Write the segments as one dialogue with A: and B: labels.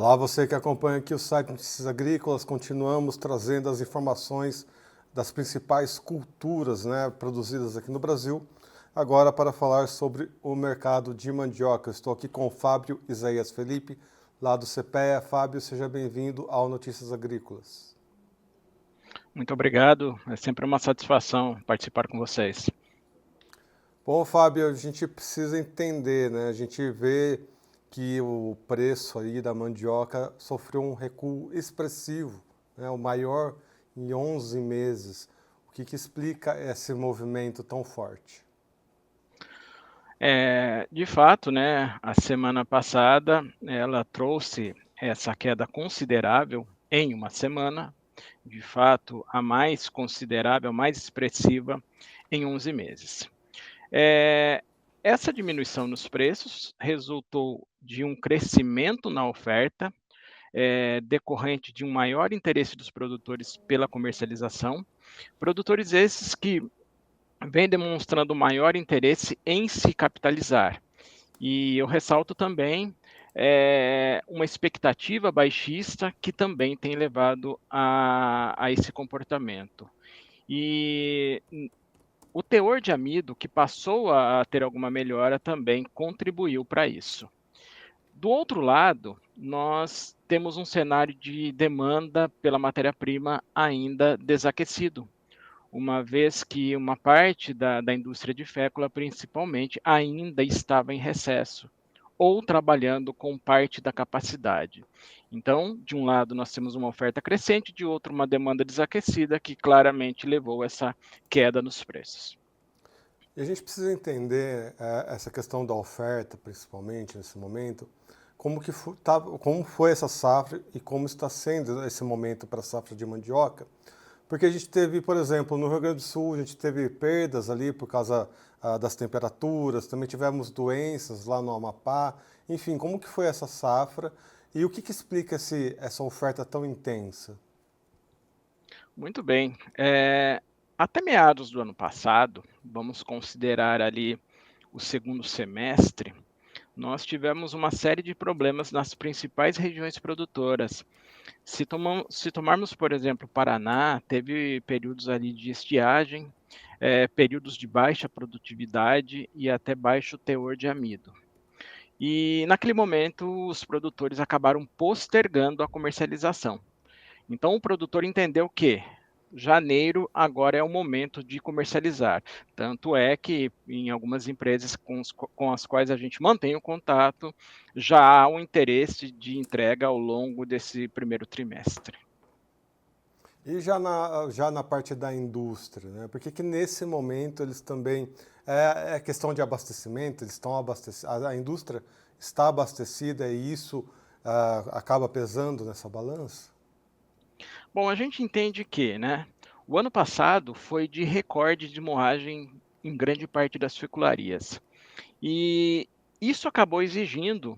A: Olá, você que acompanha aqui o site Notícias Agrícolas, continuamos trazendo as informações das principais culturas, produzidas aqui no Brasil, agora para falar sobre o mercado de mandioca. Eu estou aqui com o Fábio Isaías Felipe, lá do CPEA. Fábio, seja bem-vindo ao Notícias Agrícolas.
B: Muito obrigado, é sempre uma satisfação participar com vocês.
A: Bom, Fábio, a gente precisa entender, A gente vê que o preço aí da mandioca sofreu um recuo expressivo, o maior em 11 meses. O que explica esse movimento tão forte?
B: De fato, né, a semana passada ela trouxe essa queda considerável em uma semana, de fato a mais considerável, a mais expressiva em 11 meses. Essa diminuição nos preços resultou de um crescimento na oferta, decorrente de um maior interesse dos produtores pela comercialização, produtores esses que vem demonstrando maior interesse em se capitalizar. E eu ressalto também uma expectativa baixista que também tem levado a esse comportamento. E o teor de amido, que passou a ter alguma melhora, também contribuiu para isso. Do outro lado, nós temos um cenário de demanda pela matéria-prima ainda desaquecido, uma vez que uma parte da indústria de fécula, principalmente, ainda estava em recesso ou trabalhando com parte da capacidade. Então, de um lado, nós temos uma oferta crescente, de outro, uma demanda desaquecida, que claramente levou a essa queda nos preços.
A: E a gente precisa entender essa questão da oferta, principalmente nesse momento, como foi essa safra e como está sendo esse momento para a safra de mandioca. Porque a gente teve, por exemplo, no Rio Grande do Sul, a gente teve perdas ali por causa das temperaturas, também tivemos doenças lá no Amapá. Enfim, como que foi essa safra e o que explica essa oferta tão intensa?
B: Muito bem. Até meados do ano passado, vamos considerar ali o segundo semestre, nós tivemos uma série de problemas nas principais regiões produtoras. Se tomarmos, por exemplo, Paraná, teve períodos ali de estiagem, períodos de baixa produtividade e até baixo teor de amido. E naquele momento, os produtores acabaram postergando a comercialização. Então, o produtor entendeu que janeiro agora é o momento de comercializar. Tanto é que em algumas empresas com as quais a gente mantém o contato, já há um interesse de entrega ao longo desse primeiro trimestre.
A: E já na parte da indústria, Porque que nesse momento eles também é questão de abastecimento, eles estão abastecidos, a indústria está abastecida e isso acaba pesando nessa balança?
B: Bom, a gente entende que, né, o ano passado foi de recorde de morragem em grande parte das fecularias. E isso acabou exigindo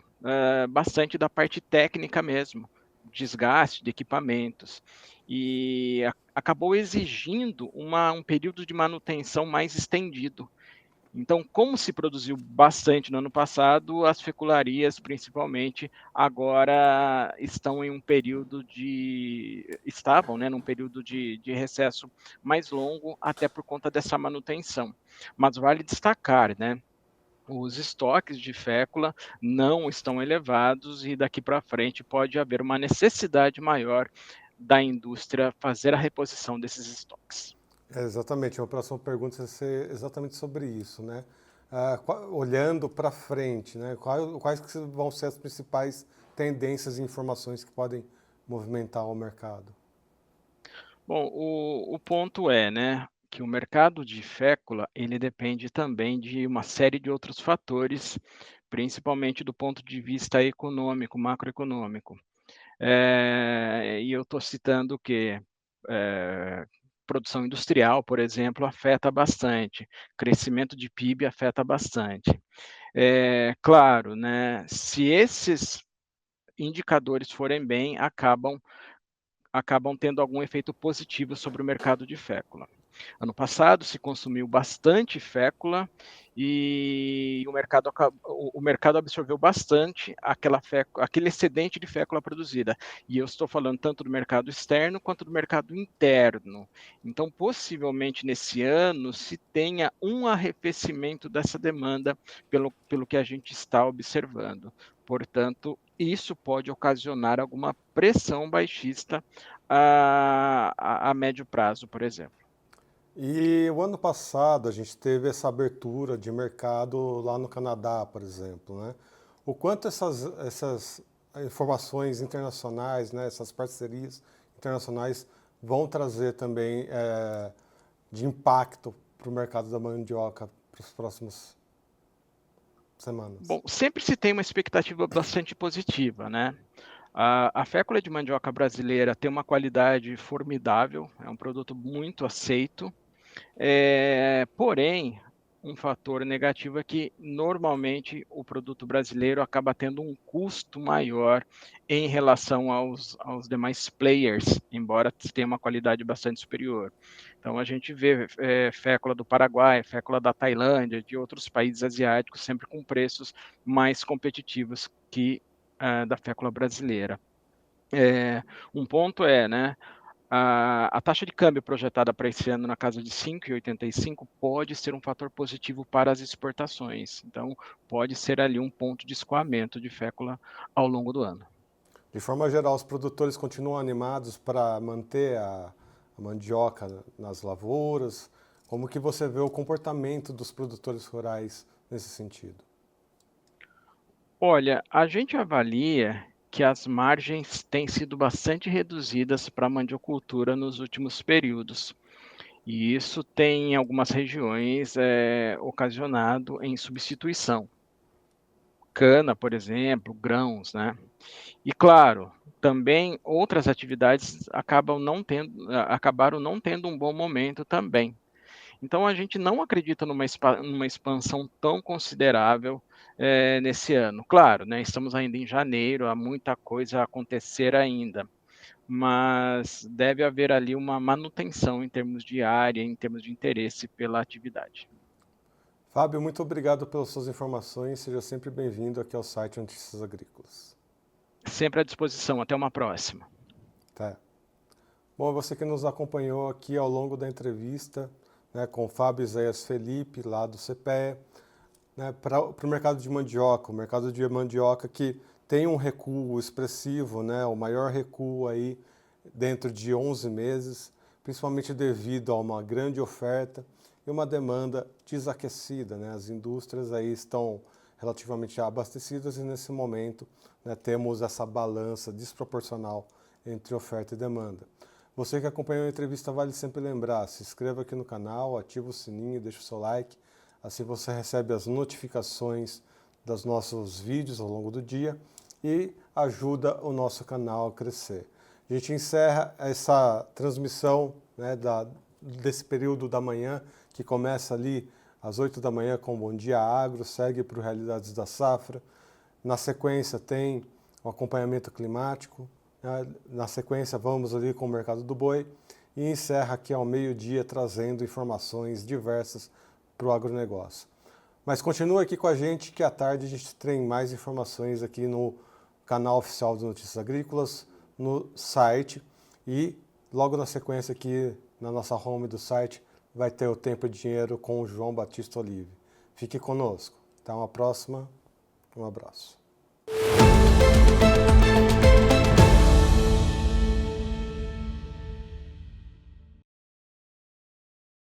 B: bastante da parte técnica mesmo, desgaste de equipamentos, e acabou exigindo um período de manutenção mais estendido. Então, como se produziu bastante no ano passado, as fecularias, principalmente, agora estão em um período estavam, né, num período de recesso mais longo, até por conta dessa manutenção. Mas vale destacar, né, os estoques de fécula não estão elevados e daqui para frente pode haver uma necessidade maior da indústria fazer a reposição desses estoques.
A: Exatamente, uma próxima pergunta vai ser exatamente sobre isso, olhando para frente, quais que vão ser as principais tendências e informações que podem movimentar o mercado?
B: Bom, o ponto é, né, que o mercado de fécula, ele depende também de uma série de outros fatores, principalmente do ponto de vista econômico, macroeconômico. E eu estou citando que eh, produção industrial, por exemplo, afeta bastante, crescimento de PIB afeta bastante. Claro, né, se esses indicadores forem bem, acabam tendo algum efeito positivo sobre o mercado de fécula. Ano passado se consumiu bastante fécula e o mercado absorveu bastante aquele excedente de fécula produzida. E eu estou falando tanto do mercado externo quanto do mercado interno. Então, possivelmente nesse ano se tenha um arrefecimento dessa demanda pelo que a gente está observando. Portanto, isso pode ocasionar alguma pressão baixista a médio prazo, por exemplo.
A: E o ano passado a gente teve essa abertura de mercado lá no Canadá, por exemplo, né? O quanto essas informações internacionais, né, essas parcerias internacionais vão trazer também de impacto para o mercado da mandioca para as próximas semanas?
B: Bom, sempre se tem uma expectativa bastante positiva, né? A fécula de mandioca brasileira tem uma qualidade formidável, é um produto muito aceito. Porém, um fator negativo é que normalmente o produto brasileiro acaba tendo um custo maior em relação aos demais players, embora tenha uma qualidade bastante superior. Então a gente vê fécula do Paraguai, fécula da Tailândia, de outros países asiáticos, sempre com preços mais competitivos que da fécula brasileira. Um ponto né, a taxa de câmbio projetada para esse ano na casa de 5,85 pode ser um fator positivo para as exportações. Então, pode ser ali um ponto de escoamento de fécula ao longo do ano.
A: De forma geral, os produtores continuam animados para manter a mandioca nas lavouras. Como que você vê o comportamento dos produtores rurais nesse sentido?
B: Olha, a gente avalia que as margens têm sido bastante reduzidas para a mandiocultura nos últimos períodos. E isso tem, em algumas regiões, ocasionado em substituição. Cana, por exemplo, grãos, né? E claro, também outras atividades acabaram não tendo um bom momento também. Então a gente não acredita numa expansão tão considerável nesse ano. Claro, né, estamos ainda em janeiro, há muita coisa a acontecer ainda, mas deve haver ali uma manutenção em termos de área, em termos de interesse pela atividade.
A: Fábio, muito obrigado pelas suas informações. Seja sempre bem-vindo aqui ao site Notícias Agrícolas.
B: Sempre à disposição. Até uma próxima.
A: Tá. Bom, você que nos acompanhou aqui ao longo da entrevista, né, com o Fábio Isaías Felipe, lá do CPE, né, para o mercado de mandioca, o mercado de mandioca que tem um recuo expressivo, né, o maior recuo aí dentro de 11 meses, principalmente devido a uma grande oferta e uma demanda desaquecida, né? As indústrias aí estão relativamente abastecidas e nesse momento, né, temos essa balança desproporcional entre oferta e demanda. Você que acompanhou a entrevista, vale sempre lembrar, se inscreva aqui no canal, ativa o sininho, deixa o seu like, assim você recebe as notificações dos nossos vídeos ao longo do dia e ajuda o nosso canal a crescer. A gente encerra essa transmissão, né, desse período da manhã, que começa ali às 8 da manhã com o Bom Dia Agro, segue para o Realidades da Safra. Na sequência tem o acompanhamento climático, né? Na sequência vamos ali com o mercado do boi e encerra aqui ao meio-dia trazendo informações diversas para o agronegócio. Mas continua aqui com a gente que à tarde a gente tem mais informações aqui no canal oficial de Notícias Agrícolas, no site e logo na sequência aqui na nossa home do site vai ter o Tempo e Dinheiro com o João Batista Olive. Fique conosco. Até uma próxima. Um abraço.